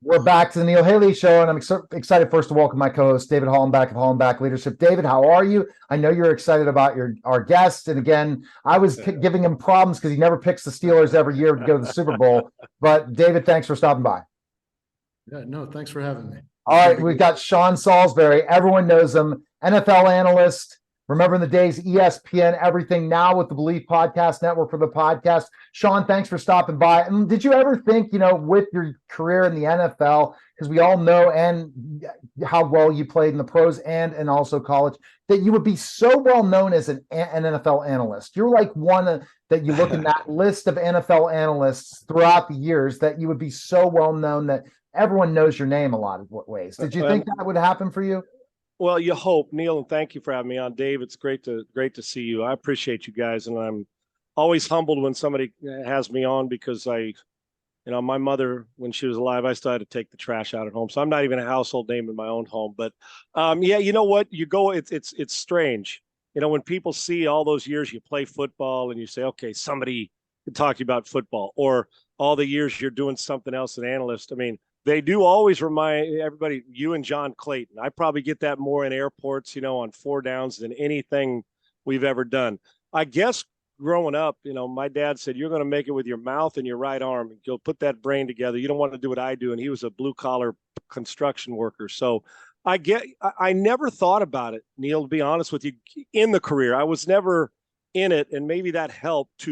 We're back to the Neil Haley Show, and I'm excited first to welcome my co-host, David Hollenbach of Hollenbach Leadership. David, how are you? I know you're excited about our guest, and again, I was giving him problems because he never picks the Steelers every year to go to the Super Bowl. But David, thanks for stopping by. Yeah, no, thanks for having me. All right, we've got Sean Salisbury. Everyone knows him, NFL analyst. Remember in the days, ESPN, everything, now with the Believe Podcast Network for the podcast. Sean, thanks for stopping by. And did you ever think, with your career in the NFL, because we all know and how well you played in the pros and also college, that you would be so well known as an NFL analyst? You're like one that you look in that list of NFL analysts throughout the years, that you would be so well known that everyone knows your name a lot of ways. Did you think that would happen for you? Well, you hope, Neil, and thank you for having me on. Dave, it's great to see you. I appreciate you guys, and I'm always humbled when somebody has me on because my mother, when she was alive, I still had to take the trash out at home, so I'm not even a household name in my own home. But yeah, you know what? You go, it's strange. When people see all those years you play football and you say, okay, somebody can talk to you about football, or all the years you're doing something else, an analyst. I mean, they do always remind everybody, you and John Clayton. I probably get that more in airports, on 4 downs than anything we've ever done. I guess growing up, my dad said, you're going to make it with your mouth and your right arm. You'll put that brain together. You don't want to do what I do. And he was a blue collar construction worker. So I never thought about it, Neil, to be honest with you, in the career. I was never in it. And maybe that helped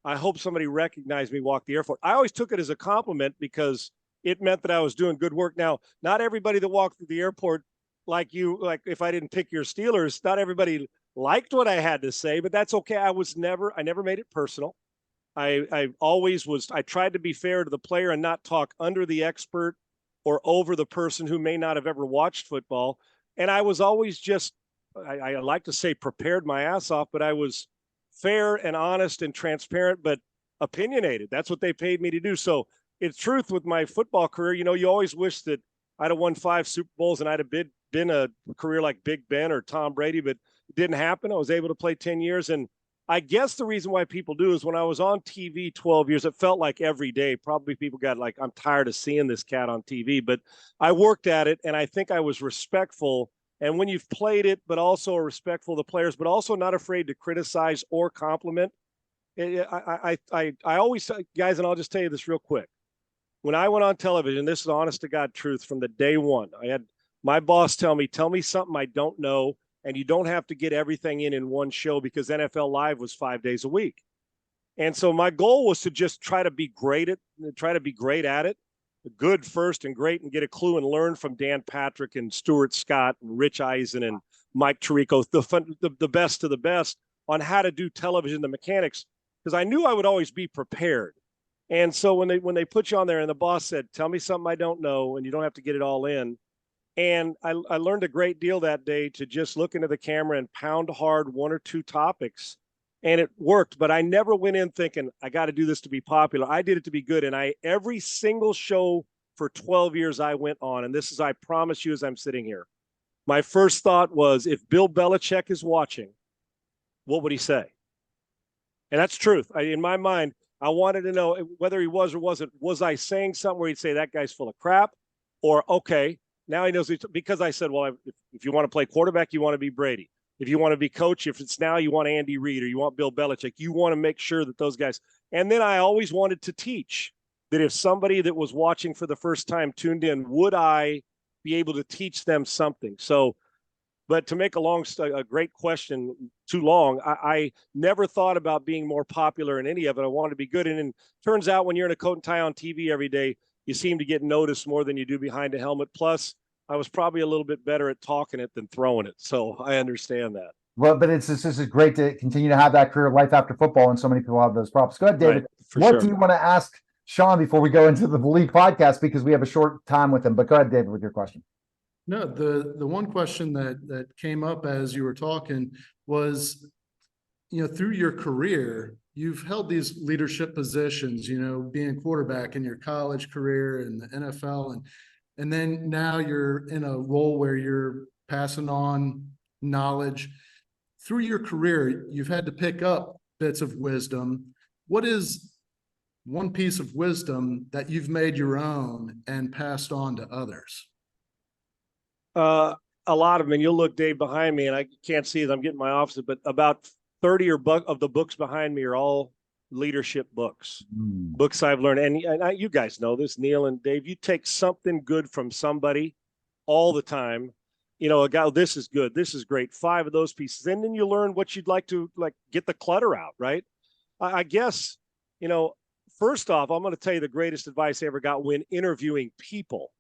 I hope somebody recognized me walk the airport. I always took it as a compliment because it meant that I was doing good work. Now, not everybody that walked through the airport like if I didn't pick your Steelers, not everybody liked what I had to say, but that's okay. I never made it personal. I tried to be fair to the player and not talk under the expert or over the person who may not have ever watched football. And I was always I like to say prepared my ass off, but I was fair and honest and transparent, but opinionated. That's what they paid me to do. So it's truth with my football career. You always wish that I'd have won 5 Super Bowls and I'd have been a career like Big Ben or Tom Brady, but it didn't happen. I was able to play 10 years. And I guess the reason why people do is when I was on TV 12 years, it felt like every day. Probably people got like, I'm tired of seeing this cat on TV, but I worked at it and I think I was respectful. And when you've played it, but also respectful of the players, but also not afraid to criticize or compliment. I always, guys, and I'll just tell you this real quick. When I went on television, this is honest to God truth from the day one. I had my boss tell me something I don't know, and you don't have to get everything in one show because NFL Live was 5 days a week. And so my goal was to just try to be great at it, good first and great, and get a clue and learn from Dan Patrick and Stuart Scott and Rich Eisen and Mike Tirico, the best of the best on how to do television, the mechanics, because I knew I would always be prepared. And so when they put you on there and the boss said, tell me something I don't know, and you don't have to get it all in. And I learned a great deal that day to just look into the camera and pound hard 1 or 2 topics. And it worked, but I never went in thinking I got to do this to be popular. I did it to be good. And every single show for 12 years I went on, and this is, I promise you, as I'm sitting here, my first thought was, if Bill Belichick is watching, what would he say? And that's truth. In my mind, I wanted to know whether he was or wasn't. Was I saying something where he'd say that guy's full of crap, or okay, now he knows? Because I said, well, if you want to play quarterback, you want to be Brady. If you want to be coach, if it's now you want Andy Reid or you want Bill Belichick, you want to make sure that those guys. And then I always wanted to teach that if somebody that was watching for the first time tuned in, would I be able to teach them something? So, but to make a great question too long, I never thought about being more popular in any of it. I wanted to be good. And it turns out when you're in a coat and tie on TV every day, you seem to get noticed more than you do behind a helmet. Plus, I was probably a little bit better at talking it than throwing it. So I understand that. Well, but it's just great to continue to have that career life after football, and so many people have those problems. Go ahead, David. Right, what do you want to ask Sean before we go into the Believe podcast, because we have a short time with him? But go ahead, David, with your question. No, the one question that came up as you were talking was, through your career, you've held these leadership positions, being quarterback in your college career and the NFL, and then now you're in a role where you're passing on knowledge. Through your career, you've had to pick up bits of wisdom. What is one piece of wisdom that you've made your own and passed on to others? A lot of them, and you'll look, Dave, behind me, and I can't see as I'm getting my office, but about 30 of the books behind me are all leadership books, books I've learned. And you guys know this, Neil and Dave, you take something good from somebody all the time. You know, a guy, oh, this is good, this is great, 5 of those pieces. And then you learn what you'd like to, like, get the clutter out, right? I guess, you know, first off, I'm going to tell you the greatest advice I ever got when interviewing people.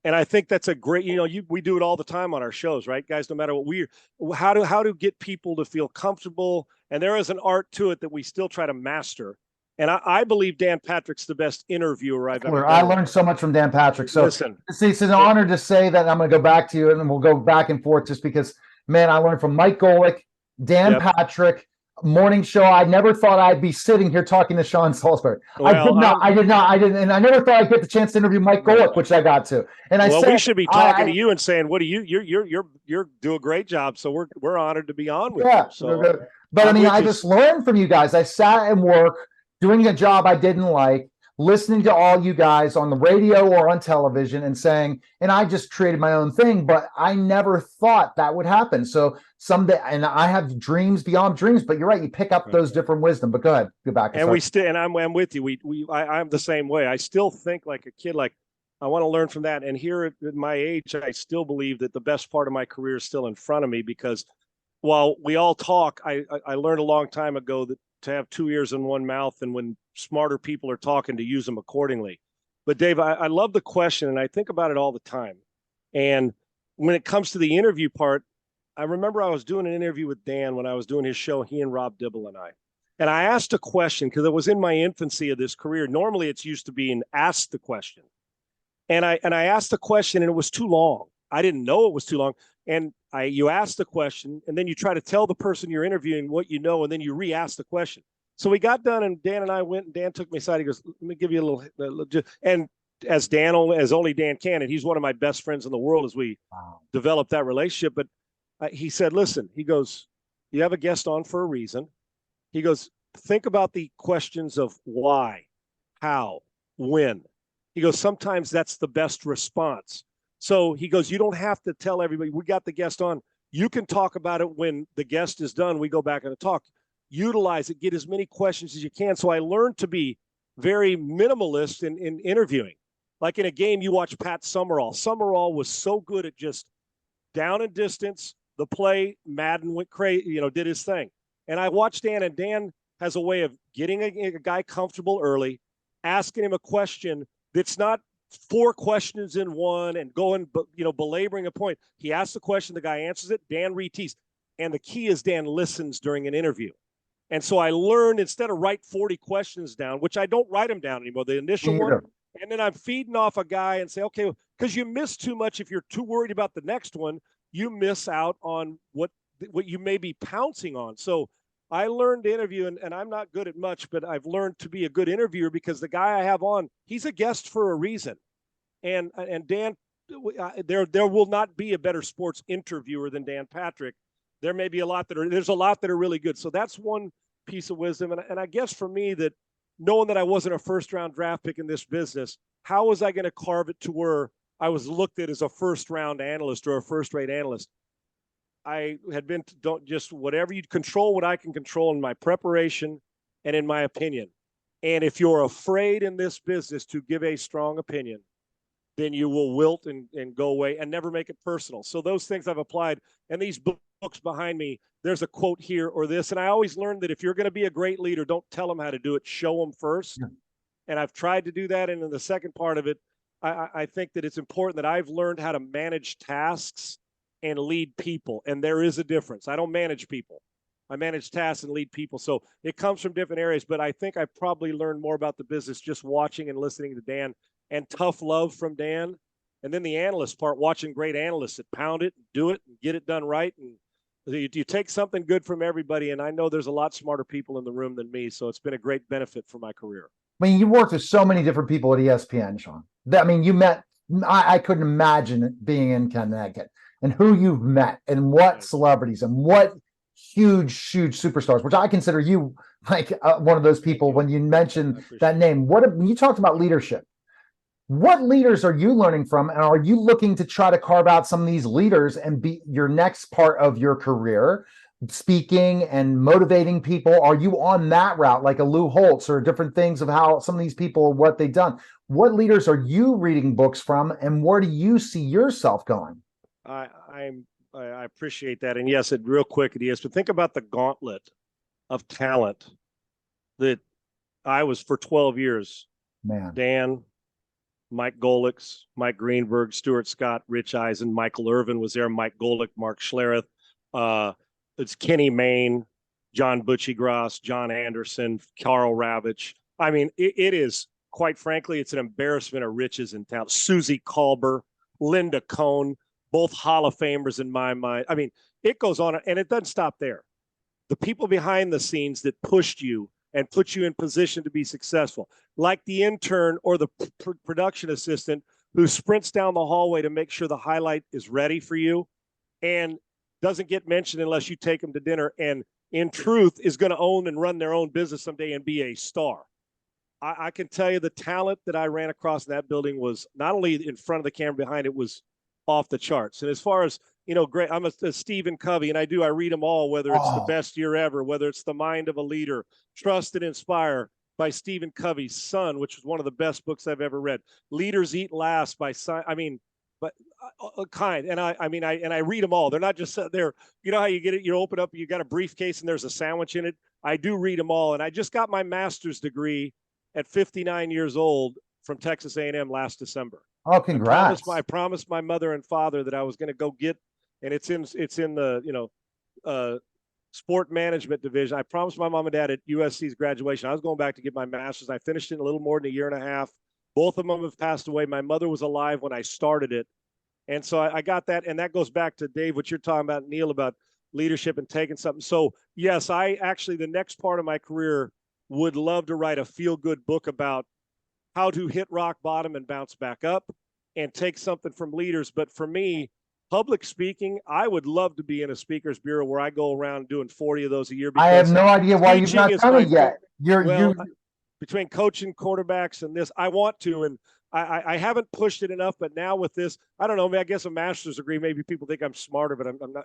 And I think that's a great, you know, we do it all the time on our shows, right, guys? No matter what how to get people to feel comfortable. And there is an art to it that we still try to master. And I believe Dan Patrick's the best interviewer I've ever done. I learned so much from Dan Patrick. So listen, it's an honor to say that. I'm going to go back to you, and then we'll go back and forth just because, man, I learned from Mike Golick, Dan Patrick, morning show. I never thought I'd be sitting here talking to Sean Salisbury. Well, I didn't, and I never thought I'd get the chance to interview Mike Golick, which I got to. And we should be talking to you and saying, "What do you're do a great job." So we're honored to be on with you. So, but I mean, I just learned from you guys. I sat and work doing a job I didn't like, listening to all you guys on the radio or on television and saying, and I just created my own thing, but I never thought that would happen. So someday, and I have dreams beyond dreams, but you're right. You pick up those different wisdom, but go ahead, go back. And I'm with you. I'm the same way. I still think like a kid, like I want to learn from that. And here at my age, I still believe that the best part of my career is still in front of me, because while we all talk, I learned a long time ago that to have 2 ears and 1 mouth, and when smarter people are talking, to use them accordingly. But Dave, I love the question, and I think about it all the time. And when it comes to the interview part, I remember I was doing an interview with Dan when I was doing his show, he and Rob Dibble and I. And I asked a question because it was in my infancy of this career. Normally it's used to being asked the question. And I asked the question, and it was too long. I didn't know it was too long. And you ask the question, and then you try to tell the person you're interviewing what you know, and then you re-ask the question. So we got done, and Dan and I went, and Dan took me aside. He goes, "Let me give you a little," and as only Dan can, and he's one of my best friends in the world as we developed that relationship. But he said, "Listen," he goes, "you have a guest on for a reason." He goes, "Think about the questions of why, how, when." He goes, "Sometimes that's the best response." So he goes, "You don't have to tell everybody, we got the guest on. You can talk about it when the guest is done. We go back and talk. Utilize it, get as many questions as you can." So I learned to be very minimalist in interviewing. Like in a game, you watch Pat Summerall. Summerall was so good at just down and distance, the play. Madden went crazy, did his thing. And I watched Dan, and Dan has a way of getting a guy comfortable early, asking him a question that's not 4 questions in one and going, belaboring a point. He asks the question, the guy answers it, Dan retees. And the key is Dan listens during an interview. And so I learned, instead of write 40 questions down, which I don't write them down anymore, the initial one, and then I'm feeding off a guy and say, okay, because you miss too much. If you're too worried about the next one, you miss out on what you may be pouncing on. So I learned to interview, and I'm not good at much, but I've learned to be a good interviewer, because the guy I have on, he's a guest for a reason. And Dan, there will not be a better sports interviewer than Dan Patrick. There may be there's a lot that are really good. So that's one piece of wisdom. And I guess for me, that knowing that I wasn't a first-round draft pick in this business, how was I going to carve it to where I was looked at as a first-round analyst or a first-rate analyst? I had been whatever you control, what I can control in my preparation and in my opinion. And if you're afraid in this business to give a strong opinion, then you will wilt and go away and never make it personal. So those things I've applied. And these books behind me, there's a quote here or this. And I always learned that if you're going to be a great leader, don't tell them how to do it, show them first. Yeah. And I've tried to do that. And in the second part of it, I think that it's important that I've learned how to manage tasks and lead people. And there is a difference. I don't manage people. I manage tasks and lead people. So it comes from different areas, but I think I probably learned more about the business just watching and listening to Dan, and tough love from Dan. And then the analyst part, watching great analysts that pound it, and do it, and get it done right. And you take something good from everybody. And I know there's a lot smarter people in the room than me. So it's been a great benefit for my career. I mean, you worked with so many different people at ESPN, Sean. You met, I couldn't imagine being in Connecticut, and who you've met and what celebrities and what huge superstars, which I consider you like one of those people. When you mentioned that name, when you talked about leadership, what leaders are you learning from, and are you looking to try to carve out some of these leaders and be your next part of your career, speaking and motivating people? Are you on that route, like a Lou Holtz, or different things of how some of these people, what they've done? What leaders are you reading books from, and where do you see yourself going? I appreciate that. And yes, real quick, it is. But think about the gauntlet of talent that I was for 12 years. Man. Dan, Mike Golick, Mike Greenberg, Stuart Scott, Rich Eisen, Michael Irvin was there, Mike Golick, Mark Schlereth. It's Kenny Mayne, John Butchie Gross, John Anderson, Carl Ravitch. I mean, it is, quite frankly, it's an embarrassment of riches in town. Susie Kolber, Linda Cohn, both Hall of Famers in my mind. I mean, it goes on, and it doesn't stop there. The people behind the scenes that pushed you and put you in position to be successful, like the intern or the production assistant who sprints down the hallway to make sure the highlight is ready for you and doesn't get mentioned unless you take them to dinner, and in truth is going to own and run their own business someday and be a star. I can tell you the talent that I ran across in that building was not only in front of the camera, behind it was off the charts. And as far as, great, I'm a Stephen Covey, and I read them all, whether it's The Best Year Ever, whether it's The Mind of a Leader, Trust and Inspire by Stephen Covey's son, which was one of the best books I've ever read. Leaders Eat Last by kind. And I read them all. They're not just there. You know how you get it? You open up, you got a briefcase and there's a sandwich in it. I do read them all. And I just got my master's degree at 59 years old from Texas A&M last December. Oh, congrats. I promised my mother and father that I was going to go get, and it's in the, sport management division. I promised my mom and dad at USC's graduation, I was going back to get my master's. I finished it in a little more than a year and a half. Both of them have passed away. My mother was alive when I started it. And so I got that. And that goes back to Dave, what you're talking about, Neil, about leadership and taking something. So yes, the next part of my career would love to write a feel-good book about how to hit rock bottom and bounce back up and take something from leaders. But for me, public speaking, I would love to be in a speaker's bureau where I go around doing 40 of those a year. I have no idea why you've not done it yet. Between coaching quarterbacks and this, I want to, and I haven't pushed it enough, but now with this, I don't know, I guess a master's degree, maybe people think I'm smarter, but I'm not,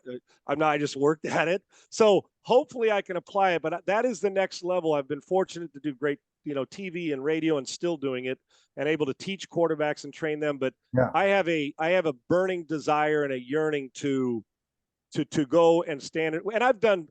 I just worked at it. So hopefully I can apply it, but that is the next level. I've been fortunate to do great, TV and radio and still doing it and able to teach quarterbacks and train them. But yeah. I have a burning desire and a yearning to go and stand it. And I've done,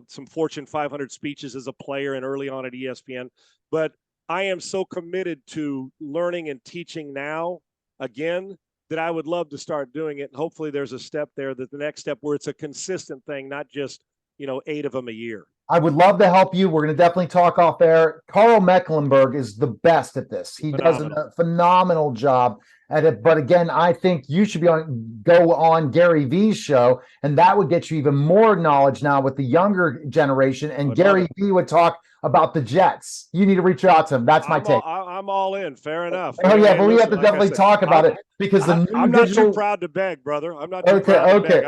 some Fortune 500 speeches as a player and early on at ESPN, but I am so committed to learning and teaching now again that I would love to start doing it. And hopefully there's a step there, that the next step where it's a consistent thing, not just, 8 of them a year. I would love to help you. We're going to definitely talk off air. Carl Mecklenburg is the best at this. He does a phenomenal job at it. But again, I think you should go on Gary Vee's show, and that would get you even more knowledge now with the younger generation. And Gary Vee would talk about the Jets. You need to reach out to him. That's my take. I'm all in. Fair enough. Oh yeah, but we have to definitely talk about it because I'm not too proud to beg, brother. I'm not too proud to beg.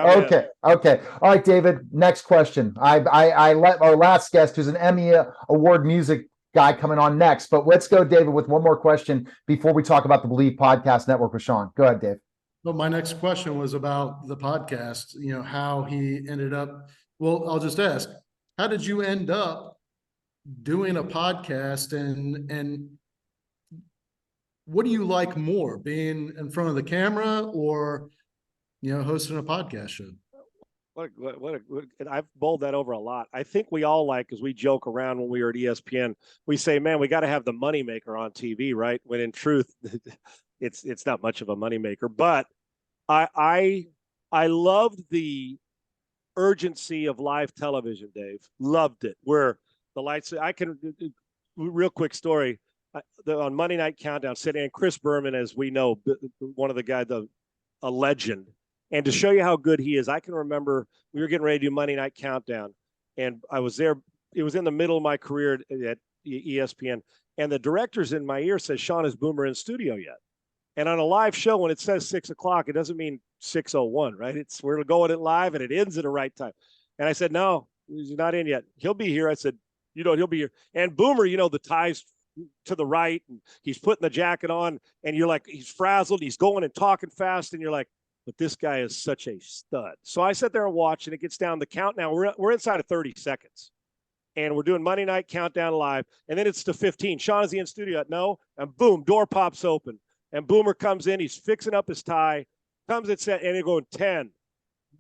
Okay. All right, David. Next question. I let our last guest, who's an Emmy Award music guy, coming on next. But let's go, David, with one more question before we talk about the Believe Podcast Network with Sean. Go ahead, Dave. Well, my next question was about the podcast. How he ended up. Well, I'll just ask: how did you end up doing a podcast, and what do you like more, being in front of the camera or hosting a podcast show? I've bowled that over a lot. I think we all like, as we joke around when we were at ESPN, we say, man, we got to have the moneymaker on TV, right? When in truth, it's not much of a moneymaker. But I loved the urgency of live television, Dave. Loved it. Where the lights, real quick story, on Monday Night Countdown, sitting in Chris Berman, as we know, one of the guys, a legend. And to show you how good he is, I can remember we were getting ready to do Monday Night Countdown, and I was there. It was in the middle of my career at ESPN, and the director's in my ear says, Sean, is Boomer in studio yet? And on a live show, when it says 6 o'clock, it doesn't mean 6:01, right? We're going it live, and it ends at the right time. And I said, no, he's not in yet. He'll be here. I said, he'll be here. And Boomer, the ties to the right, and he's putting the jacket on, and you're like, he's frazzled. He's going and talking fast. And you're like, but this guy is such a stud. So I sit there and watch, and it gets down the count. Now we're inside of 30 seconds. And we're doing Monday Night Countdown live. And then it's to 15. Sean, is he in studio? No. And boom, door pops open. And Boomer comes in. He's fixing up his tie. Comes at set, and they're going 10,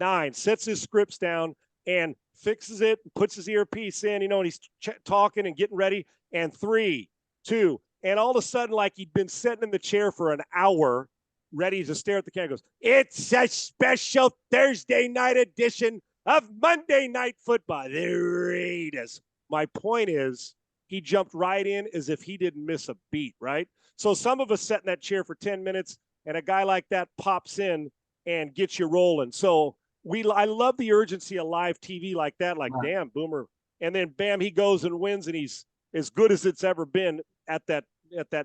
9, sets his scripts down and fixes it, puts his earpiece in, and he's talking and getting ready. And 3, 2. And all of a sudden, like he'd been sitting in the chair for an hour, ready to stare at the camera, goes, it's a special Thursday night edition of Monday Night Football. There it is. My point is, he jumped right in as if he didn't miss a beat, right? So some of us sat in that chair for 10 minutes, and a guy like that pops in and gets you rolling. So I love the urgency of live TV like that, like, damn, Boomer. And then, bam, he goes and wins, and he's as good as it's ever been at that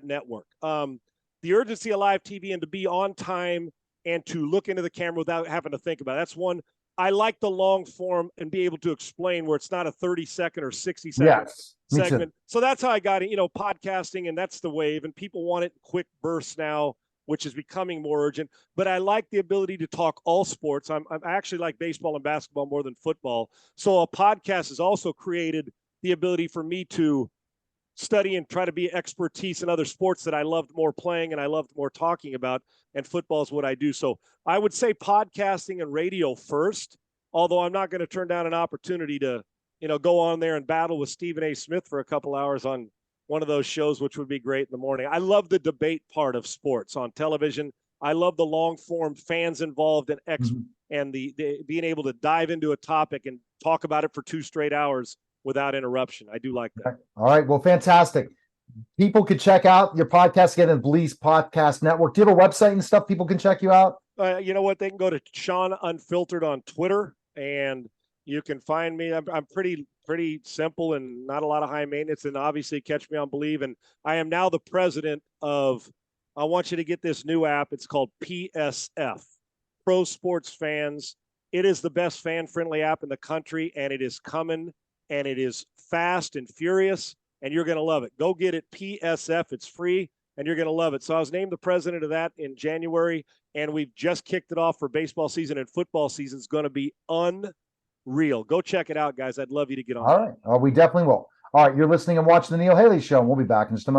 network. The urgency of live TV and to be on time and to look into the camera without having to think about it. That's one. I like the long form and be able to explain where it's not a 30-second or 60-second segment. So that's how I got it, podcasting, and that's the wave. And people want it in quick bursts now, which is becoming more urgent. But I like the ability to talk all sports. I actually like baseball and basketball more than football. So a podcast has also created the ability for me to study and try to be expertise in other sports that I loved more playing and I loved more talking about, and football is what I do. So I would say podcasting and radio first, although I'm not going to turn down an opportunity to, go on there and battle with Stephen A. Smith for a couple hours on one of those shows, which would be great in the morning. I love the debate part of sports on television. I love the long form, fans involved, and and the being able to dive into a topic and talk about it for 2 straight hours without interruption. I do like that. All right. Well, fantastic. People could check out your podcast again at Blea's Podcast Network. Do you have a website and stuff people can check you out? You know what? They can go to Sean Unfiltered on Twitter, and you can find me. I'm pretty simple and not a lot of high maintenance, and obviously catch me on Believe. And I am now the president of, I want you to get this new app. It's called PSF, Pro Sports Fans. It is the best fan-friendly app in the country, and it is coming. And it is fast and furious, and you're going to love it. Go get it, PSF. It's free, and you're going to love it. So I was named the president of that in January, and we've just kicked it off for baseball season, and football season is going to be unreal. Go check it out, guys. I'd love you to get on. All right. We definitely will. All right. You're listening and watching The Neil Haley Show, and we'll be back in just a moment.